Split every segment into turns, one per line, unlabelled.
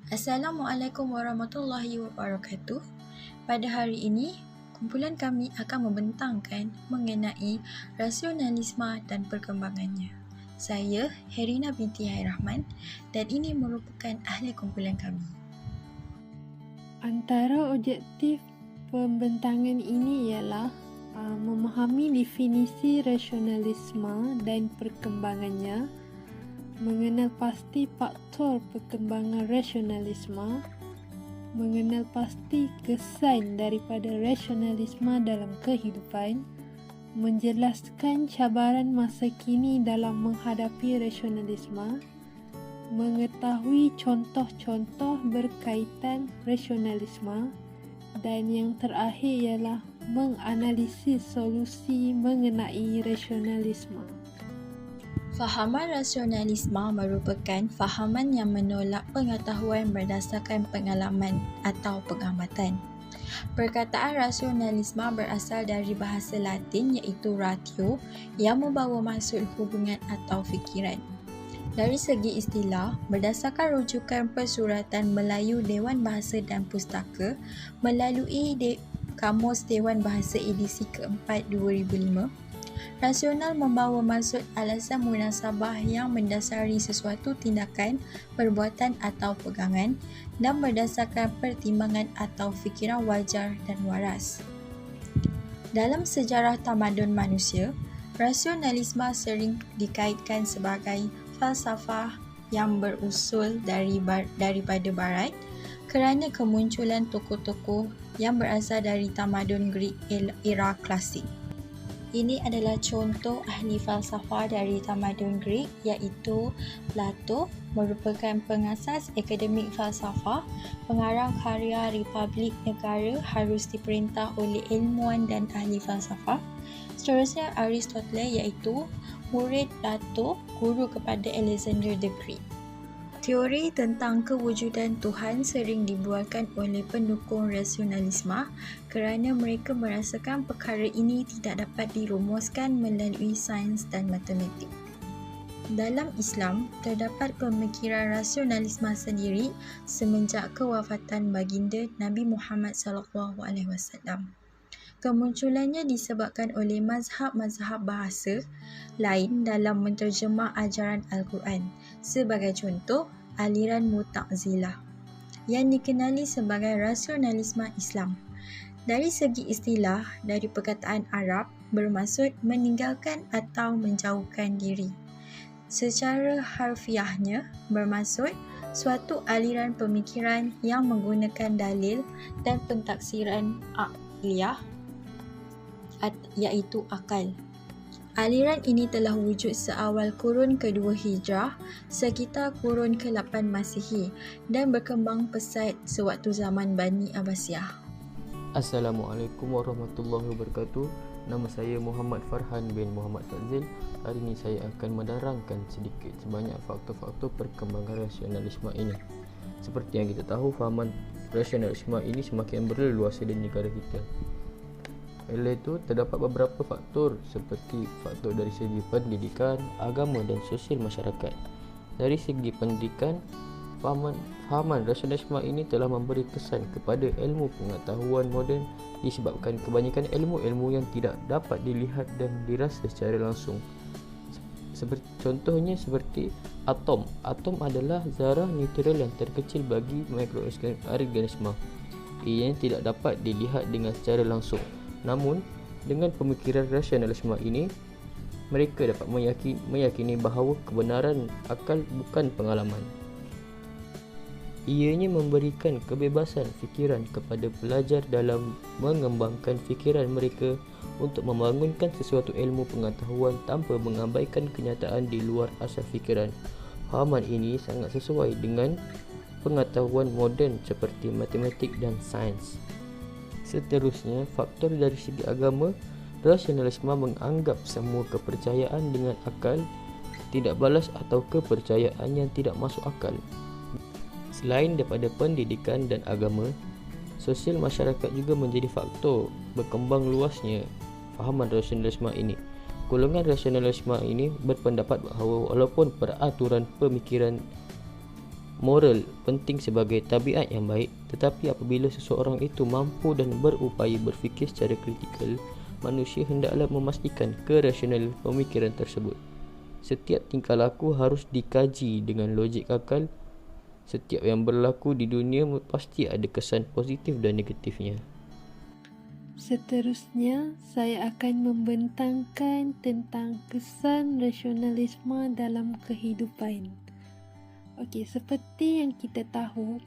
Assalamualaikum warahmatullahi wabarakatuh. Pada hari ini, kumpulan kami akan membentangkan mengenai rasionalisme dan perkembangannya. Saya Herina binti Hairahman dan ini merupakan ahli kumpulan kami.
Antara objektif pembentangan ini ialah memahami definisi rasionalisme dan perkembangannya, mengenal pasti faktor perkembangan rasionalisme, mengenal pasti kesan daripada rasionalisme dalam kehidupan, menjelaskan cabaran masa kini dalam menghadapi rasionalisme, mengetahui contoh-contoh berkaitan rasionalisme, dan yang terakhir ialah menganalisis solusi mengenai rasionalisme.
Fahaman rasionalisme merupakan fahaman yang menolak pengetahuan berdasarkan pengalaman atau pengamatan. Perkataan rasionalisme berasal dari bahasa Latin iaitu ratio yang membawa maksud hubungan atau fikiran. Dari segi istilah, berdasarkan rujukan Persuratan Melayu Dewan Bahasa dan Pustaka melalui Kamus Dewan Bahasa edisi keempat 2005, rasional membawa maksud alasan munasabah yang mendasari sesuatu tindakan, perbuatan atau pegangan dan berdasarkan pertimbangan atau fikiran wajar dan waras. Dalam sejarah tamadun manusia, rasionalisme sering dikaitkan sebagai falsafah yang berusul daripada Barat kerana kemunculan tokoh-tokoh yang berasal dari tamadun Greek era klasik. Ini adalah contoh ahli falsafah dari tamadun Greek iaitu Plato, merupakan pengasas akademik falsafah, pengarang karya Republik Negara harus diperintah oleh ilmuwan dan ahli falsafah. Seterusnya Aristoteles iaitu murid Plato, guru kepada Alexander the Great. Teori tentang kewujudan Tuhan sering dibualkan oleh pendukung rasionalisme kerana mereka merasakan perkara ini tidak dapat dirumuskan melalui sains dan matematik. Dalam Islam, terdapat pemikiran rasionalisme sendiri semenjak kewafatan baginda Nabi Muhammad SAW. Kemunculannya disebabkan oleh mazhab-mazhab bahasa lain dalam menterjemah ajaran Al-Quran. Sebagai contoh, aliran Mu'tazilah yang dikenali sebagai rasionalisme Islam. Dari segi istilah, dari perkataan Arab bermaksud meninggalkan atau menjauhkan diri. Secara harfiahnya bermaksud suatu aliran pemikiran yang menggunakan dalil dan pentaksiran akliyah iaitu akal. Aliran ini telah wujud seawal kurun kedua Hijrah, sekitar kurun ke-8 Masihi dan berkembang pesat sewaktu zaman Bani Abbasiyah.
Assalamualaikum warahmatullahi wabarakatuh. Nama saya Muhammad Farhan bin Muhammad Fazil. Hari ini saya akan menerangkan sedikit sebanyak faktor-faktor perkembangan rasionalisme ini. Seperti yang kita tahu, fahaman rasionalisme ini semakin berleluasa di negara kita. Oleh itu, terdapat beberapa faktor seperti faktor dari segi pendidikan, agama dan sosial masyarakat. Dari segi pendidikan, fahaman rasionalisme ini telah memberi kesan kepada ilmu pengetahuan moden disebabkan kebanyakan ilmu-ilmu yang tidak dapat dilihat dan dirasa secara langsung. Contohnya seperti atom. Atom adalah zarah neutral yang terkecil bagi mikroorganisme. Ia tidak dapat dilihat dengan secara langsung. Namun, dengan pemikiran rasionalisme ini, mereka dapat meyakini bahawa kebenaran akal bukan pengalaman. Ianya memberikan kebebasan fikiran kepada pelajar dalam mengembangkan fikiran mereka untuk membangunkan sesuatu ilmu pengetahuan tanpa mengabaikan kenyataan di luar asal fikiran. Fahaman ini sangat sesuai dengan pengetahuan moden seperti matematik dan sains. Seterusnya, faktor dari segi agama, rasionalisme menganggap semua kepercayaan dengan akal tidak balas atau kepercayaan yang tidak masuk akal. Selain daripada pendidikan dan agama, sosial masyarakat juga menjadi faktor berkembang luasnya fahaman rasionalisme ini. Golongan rasionalisme ini berpendapat bahawa walaupun peraturan pemikiran Moral penting sebagai tabiat yang baik, tetapi apabila seseorang itu mampu dan berupaya berfikir secara kritikal, manusia hendaklah memastikan kerasional pemikiran tersebut. Setiap tingkah laku harus dikaji dengan logik akal. Setiap yang berlaku di dunia pasti ada kesan positif dan negatifnya.
Seterusnya, saya akan membentangkan tentang kesan rasionalisme dalam kehidupan. Okey, seperti yang kita tahu,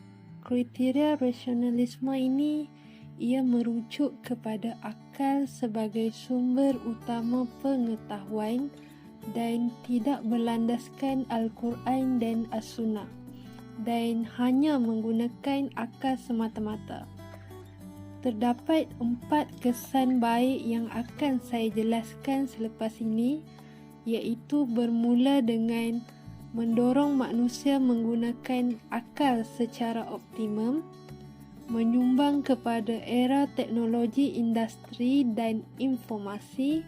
kriteria rasionalisme ini ia merujuk kepada akal sebagai sumber utama pengetahuan dan tidak berlandaskan Al-Quran dan As-Sunnah dan hanya menggunakan akal semata-mata. Terdapat 4 kesan baik yang akan saya jelaskan selepas ini, iaitu bermula dengan mendorong manusia menggunakan akal secara optimum, menyumbang kepada era teknologi industri dan informasi,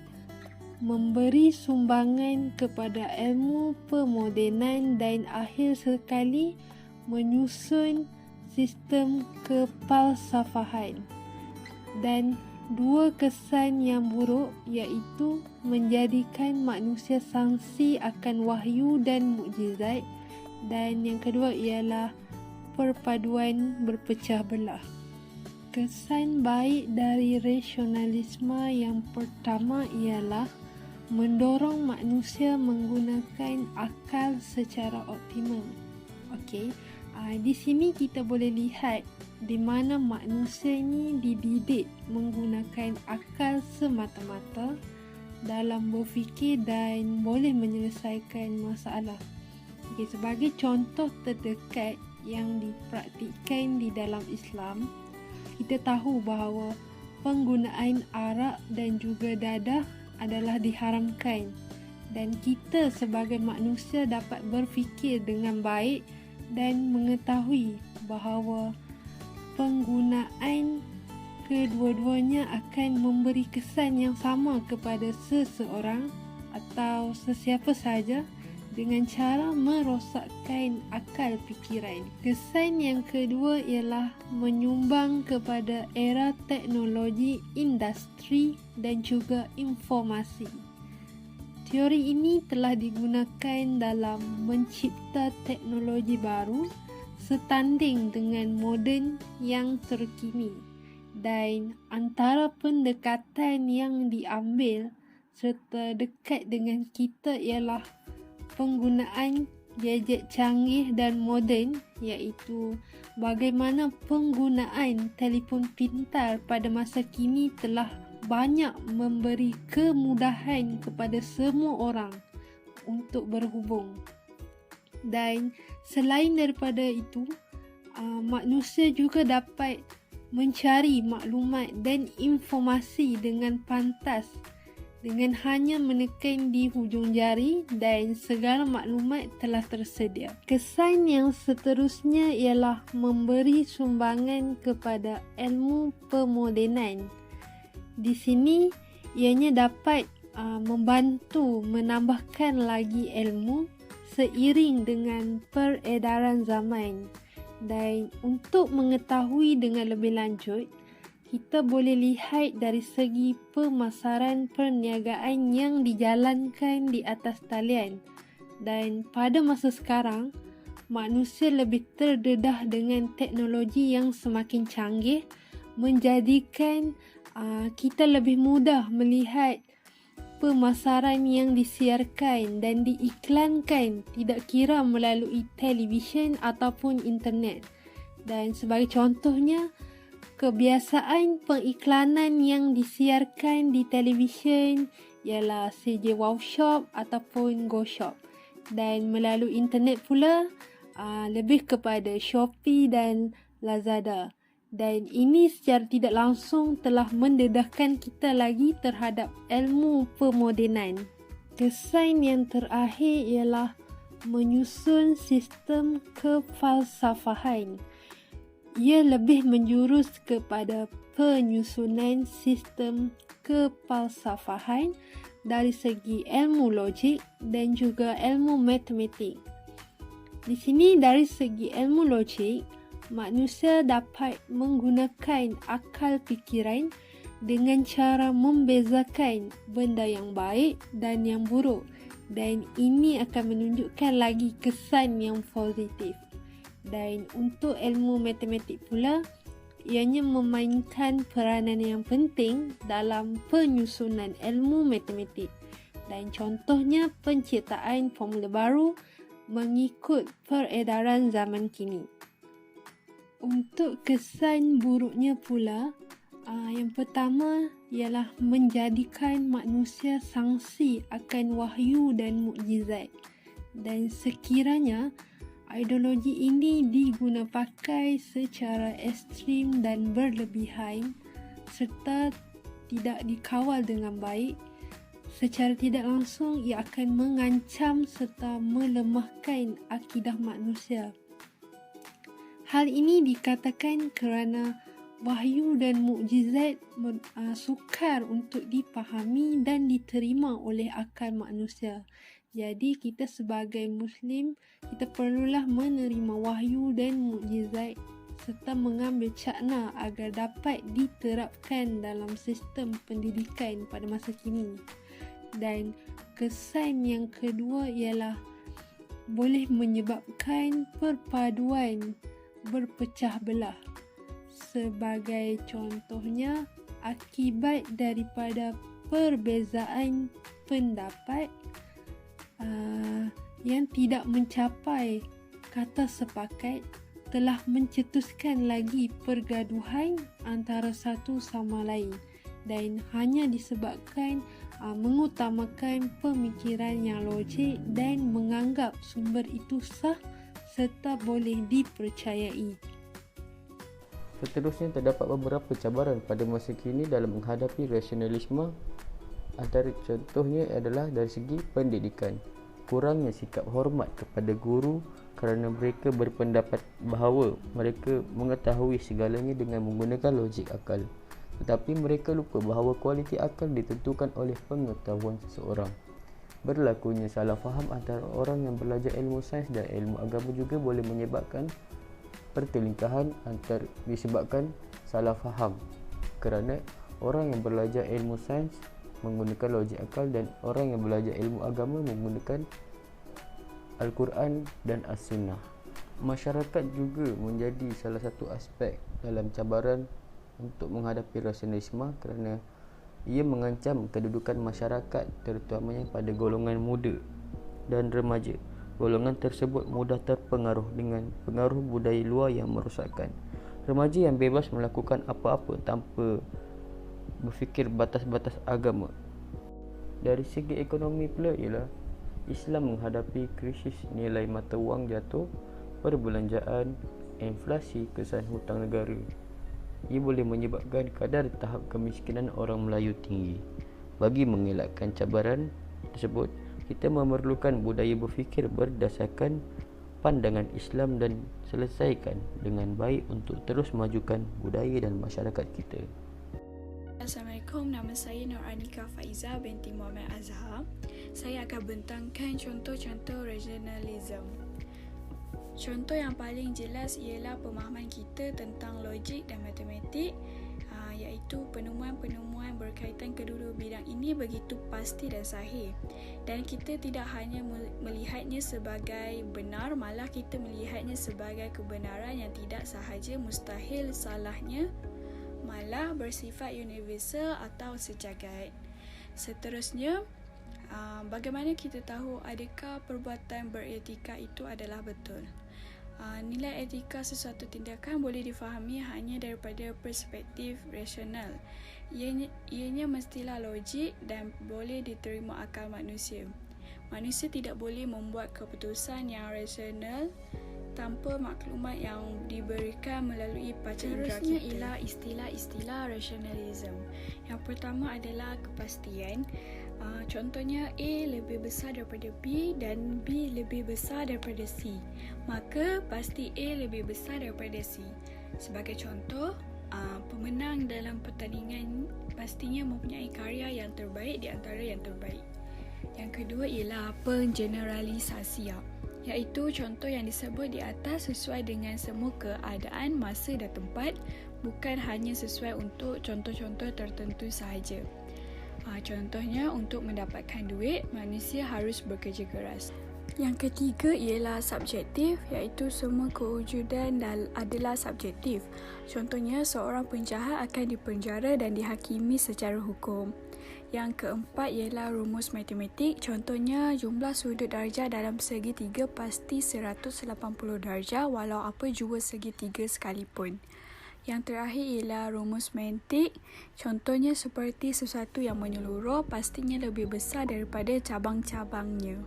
memberi sumbangan kepada ilmu pemodenan dan akhir sekali menyusun sistem kepalsafahan. Dan 2 kesan yang buruk iaitu menjadikan manusia sangsi akan wahyu dan mukjizat, dan yang kedua ialah perpaduan berpecah belah. Kesan baik dari rasionalisme yang pertama ialah mendorong manusia menggunakan akal secara optimum. Okey, di sini kita boleh lihat di mana manusia ini dididik menggunakan akal semata-mata dalam berfikir dan boleh menyelesaikan masalah. Okay, sebagai contoh terdekat yang dipraktikkan di dalam Islam, kita tahu bahawa penggunaan arak dan juga dadah adalah diharamkan, dan kita sebagai manusia dapat berfikir dengan baik dan mengetahui bahawa penggunaan kedua-duanya akan memberi kesan yang sama kepada seseorang atau sesiapa sahaja dengan cara merosakkan akal fikiran. Kesan yang kedua ialah menyumbang kepada era teknologi industri dan juga informasi. Teori ini telah digunakan dalam mencipta teknologi baru setanding dengan moden yang terkini, dan antara pendekatan yang diambil serta dekat dengan kita ialah penggunaan gadget canggih dan moden, iaitu bagaimana penggunaan telefon pintar pada masa kini telah banyak memberi kemudahan kepada semua orang untuk berhubung. Dan selain daripada itu, manusia juga dapat mencari maklumat dan informasi dengan pantas dengan hanya menekan di hujung jari, dan segala maklumat telah tersedia. Kesan yang seterusnya ialah memberi sumbangan kepada ilmu pemodenan. Di sini ianya dapat membantu menambahkan lagi ilmu seiring dengan peredaran zaman. Dan untuk mengetahui dengan lebih lanjut, kita boleh lihat dari segi pemasaran perniagaan yang dijalankan di atas talian. Dan pada masa sekarang, manusia lebih terdedah dengan teknologi yang semakin canggih, menjadikan kita lebih mudah melihat pemasaran yang disiarkan dan diiklankan, tidak kira melalui televisyen ataupun internet. Dan sebagai contohnya, kebiasaan pengiklanan yang disiarkan di televisyen ialah CJ Wow Shop ataupun Go Shop, dan melalui internet pula lebih kepada Shopee dan Lazada. Dan ini secara tidak langsung telah mendedahkan kita lagi terhadap ilmu pemodenan. Kesan yang terakhir ialah menyusun sistem kefalsafahan. Ia lebih menjurus kepada penyusunan sistem kefalsafahan dari segi ilmu logik dan juga ilmu matematik. Di sini dari segi ilmu logik, manusia dapat menggunakan akal fikiran dengan cara membezakan benda yang baik dan yang buruk, dan ini akan menunjukkan lagi kesan yang positif. Dan untuk ilmu matematik pula, ianya memainkan peranan yang penting dalam penyusunan ilmu matematik, dan contohnya penciptaan formula baru mengikut peredaran zaman kini. Untuk kesan buruknya pula, yang pertama ialah menjadikan manusia sangsi akan wahyu dan mukjizat, dan sekiranya ideologi ini diguna pakai secara ekstrim dan berlebihan serta tidak dikawal dengan baik, secara tidak langsung ia akan mengancam serta melemahkan akidah manusia. Hal ini dikatakan kerana wahyu dan mukjizat sukar untuk dipahami dan diterima oleh akal manusia. Jadi kita sebagai Muslim, kita perlulah menerima wahyu dan mukjizat serta mengambil cakna agar dapat diterapkan dalam sistem pendidikan pada masa kini. Dan kesan yang kedua ialah boleh menyebabkan perpaduan berpecah belah. Sebagai contohnya, akibat daripada perbezaan pendapat yang tidak mencapai kata sepakat telah mencetuskan lagi pergaduhan antara satu sama lain, dan hanya disebabkan mengutamakan pemikiran yang logik dan menganggap sumber itu sah serta boleh dipercayai.
Seterusnya, terdapat beberapa cabaran pada masa kini dalam menghadapi rasionalisme. Antara contohnya adalah dari segi pendidikan. Kurangnya sikap hormat kepada guru kerana mereka berpendapat bahawa mereka mengetahui segalanya dengan menggunakan logik akal. Tetapi mereka lupa bahawa kualiti akal ditentukan oleh pengetahuan seseorang. Berlakunya salah faham antara orang yang belajar ilmu sains dan ilmu agama juga boleh menyebabkan pertelingkahan disebabkan salah faham, kerana orang yang belajar ilmu sains menggunakan logik akal dan orang yang belajar ilmu agama menggunakan Al-Quran dan As-Sunnah. Masyarakat juga menjadi salah satu aspek dalam cabaran untuk menghadapi rasionalisme kerana ia mengancam kedudukan masyarakat, terutamanya pada golongan muda dan remaja. Golongan tersebut mudah terpengaruh dengan pengaruh budaya luar yang merosakkan. Remaja yang bebas melakukan apa-apa tanpa berfikir batas-batas agama. Dari segi ekonomi pula ialah Islam menghadapi krisis nilai mata wang jatuh, perbelanjaan, inflasi, kesan hutang negara. Ia boleh menyebabkan kadar tahap kemiskinan orang Melayu tinggi. Bagi mengelakkan cabaran tersebut, kita memerlukan budaya berfikir berdasarkan pandangan Islam dan selesaikan dengan baik untuk terus majukan budaya dan masyarakat kita.
Assalamualaikum, nama saya Nur Anika Faiza binti Muhammad Azhar. Saya akan bentangkan contoh-contoh regionalism. Contoh yang paling jelas ialah pemahaman kita tentang logik dan matematik, iaitu penemuan-penemuan berkaitan kedua-dua bidang ini begitu pasti dan sahih. Dan kita tidak hanya melihatnya sebagai benar, malah kita melihatnya sebagai kebenaran yang tidak sahaja mustahil salahnya, malah bersifat universal atau sejagat. Seterusnya, bagaimana kita tahu adakah perbuatan beretika itu adalah betul? Nilai etika sesuatu tindakan boleh difahami hanya daripada perspektif rasional. Ianya mestilah logik dan boleh diterima akal manusia. Manusia tidak boleh membuat keputusan yang rasional tanpa maklumat yang diberikan melalui panca indera kita. Seterusnya ialah istilah-istilah rasionalism. Yang pertama adalah kepastian. Contohnya A lebih besar daripada B dan B lebih besar daripada C. Maka pasti A lebih besar daripada C. Sebagai contoh, pemenang dalam pertandingan pastinya mempunyai karya yang terbaik di antara yang terbaik. Yang kedua ialah pengeneralisasi. iaitu contoh yang disebut di atas sesuai dengan semua keadaan, masa dan tempat, bukan hanya sesuai untuk contoh-contoh tertentu sahaja. Contohnya, untuk mendapatkan duit, manusia harus bekerja keras. Yang ketiga ialah subjektif, iaitu semua kewujudan adalah subjektif. Contohnya, seorang penjahat akan dipenjara dan dihakimi secara hukum. Yang keempat ialah rumus matematik. Contohnya, jumlah sudut darjah dalam segitiga pasti 180 darjah walau apa jua segitiga sekalipun. Yang terakhir ialah rumus mantik. Contohnya seperti sesuatu yang menyeluruh pastinya lebih besar daripada cabang-cabangnya.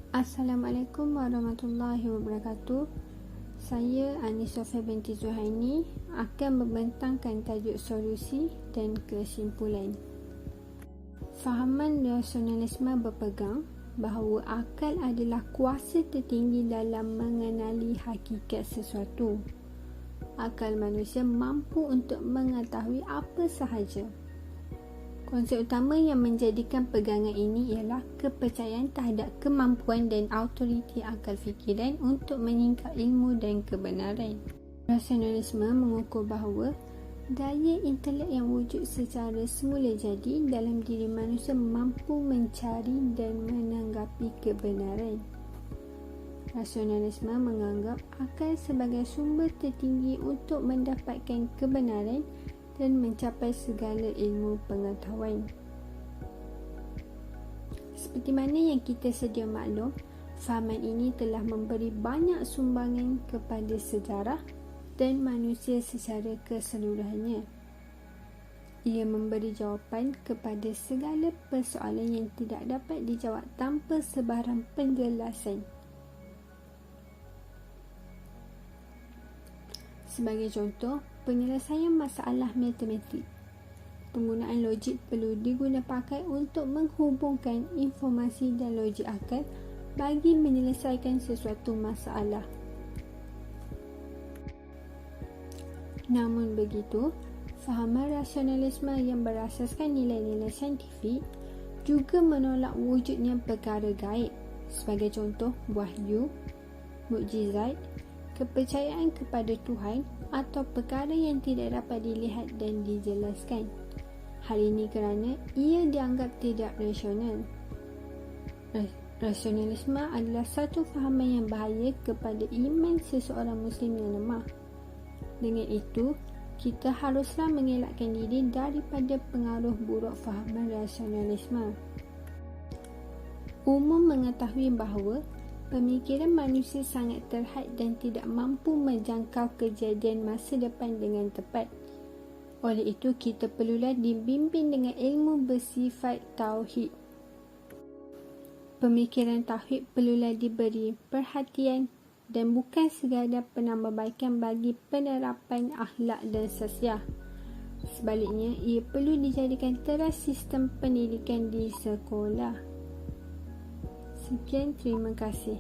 Assalamualaikum warahmatullahi wabarakatuh. Saya Ani Sofia binti Zuhaini akan membentangkan tajuk solusi dan kesimpulan. Fahaman rasionalisme berpegang bahawa akal adalah kuasa tertinggi dalam mengenali hakikat sesuatu. Akal manusia mampu untuk mengetahui apa sahaja. Konsep utama yang menjadikan pegangan ini ialah kepercayaan terhadap kemampuan dan autoriti akal fikiran untuk menyingkap ilmu dan kebenaran. Rasionalisme mengukur bahawa daya intelek yang wujud secara semula jadi dalam diri manusia mampu mencari dan menanggapi kebenaran. Rasionalisme menganggap akal sebagai sumber tertinggi untuk mendapatkan kebenaran dan mencapai segala ilmu pengetahuan. Seperti mana yang kita sedia maklum, fahaman ini telah memberi banyak sumbangan kepada sejarah dan manusia secara keseluruhannya. Ia memberi jawapan kepada segala persoalan yang tidak dapat dijawab tanpa sebarang penjelasan. Sebagai contoh, penyelesaian masalah matematik. Penggunaan logik perlu digunapakai untuk menghubungkan informasi dan logik akal bagi menyelesaikan sesuatu masalah. Namun begitu, fahaman rasionalisme yang berasaskan nilai-nilai saintifik juga menolak wujudnya perkara gaib, sebagai contoh wahyu, mukjizat, kepercayaan kepada Tuhan atau perkara yang tidak dapat dilihat dan dijelaskan. Hal ini kerana ia dianggap tidak rasional. Rasionalisme adalah satu fahaman yang bahaya kepada iman seseorang Muslim yang lemah. Dengan itu, kita haruslah mengelakkan diri daripada pengaruh buruk fahaman rasionalisme. Umum mengetahui bahawa pemikiran manusia sangat terhad dan tidak mampu menjangkau kejadian masa depan dengan tepat. Oleh itu, kita perlulah dibimbing dengan ilmu bersifat tauhid. Pemikiran tauhid perlulah diberi perhatian dan bukan sekadar penambahbaikan bagi penerapan akhlak dan sosial. Sebaliknya, ia perlu dijadikan teras sistem pendidikan di sekolah. Sekian, terima kasih.